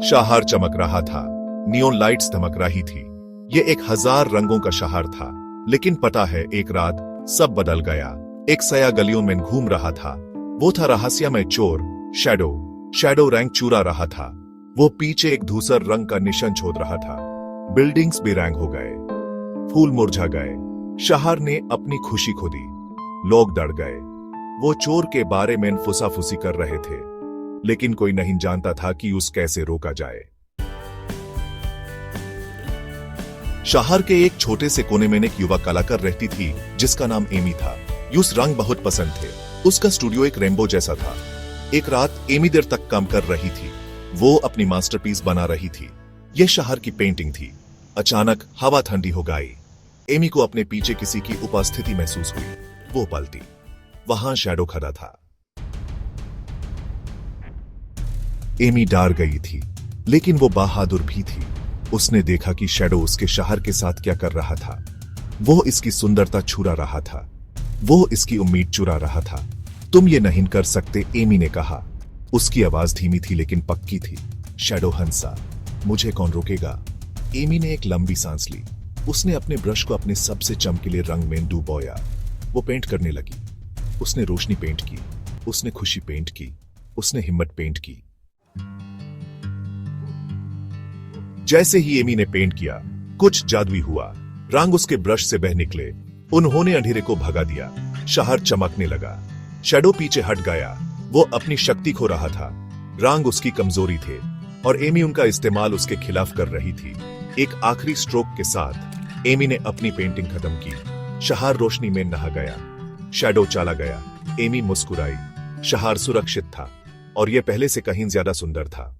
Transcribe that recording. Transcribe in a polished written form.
शहर चमक रहा था, नियोन लाइट्स धमक रही थी। ये 1000 रंगों का शहर था। लेकिन पता है, एक रात सब बदल गया। एक सया गलियों में घूम रहा था। वो था रहस्यमय चोर शैडो। शैडो रैंक चुरा रहा था। वो पीछे एक धूसर रंग का निशान छोड़ रहा था। बिल्डिंग्स बेरंग हो गए, फूल मुरझा गए। शहर ने अपनी खुशी खो दी। लोग डर गए। वो चोर के बारे में फुसाफुसी कर रहे थे, लेकिन कोई नहीं जानता था कि उस कैसे रोका जाए। शहर के एक छोटे से कोने में एक युवा कलाकार रहती थी जिसका नाम एमी था। उस रंग बहुत पसंद थे। उसका स्टूडियो एक रेनबो जैसा था। एक रात एमी देर तक काम कर रही थी। वो अपनी मास्टरपीस बना रही थी। यह शहर की पेंटिंग थी। अचानक हवा ठंडी हो गई। एमी को अपने पीछे किसी की उपस्थिति महसूस हुई। वो पलटी। वहां शैडो खड़ा था। एमी डर गई थी, लेकिन वो बहादुर भी थी। उसने देखा कि शैडो उसके शहर के साथ क्या कर रहा था। वो इसकी सुंदरता चुरा रहा था। वो इसकी उम्मीद चुरा रहा था। तुम ये नहीं कर सकते, एमी ने कहा। उसकी आवाज धीमी थी लेकिन पक्की थी। शैडो हंसा। मुझे कौन रोकेगा? एमी ने एक लंबी सांस ली। उसने अपने ब्रश को अपने सबसे चमकीले रंग में डुबोया। वो पेंट करने लगी। उसने रोशनी पेंट की, उसने खुशी पेंट की, उसने हिम्मत पेंट की। जैसे ही एमी ने पेंट किया, कुछ जादुई हुआ। रंग उसके ब्रश से बह निकले। उन्होंने अंधेरे को भगा दिया। शहर चमकने लगा। शैडो पीछे हट गया। वो अपनी शक्ति खो रहा था। रंग उसकी कमजोरी थे और एमी उनका इस्तेमाल उसके खिलाफ कर रही थी। एक आखिरी स्ट्रोक के साथ एमी ने अपनी पेंटिंग खत्म की। शहर रोशनी में नहा गया। शैडो चला गया। एमी मुस्कुराई। शहर सुरक्षित था और यह पहले से कहीं ज्यादा सुंदर था।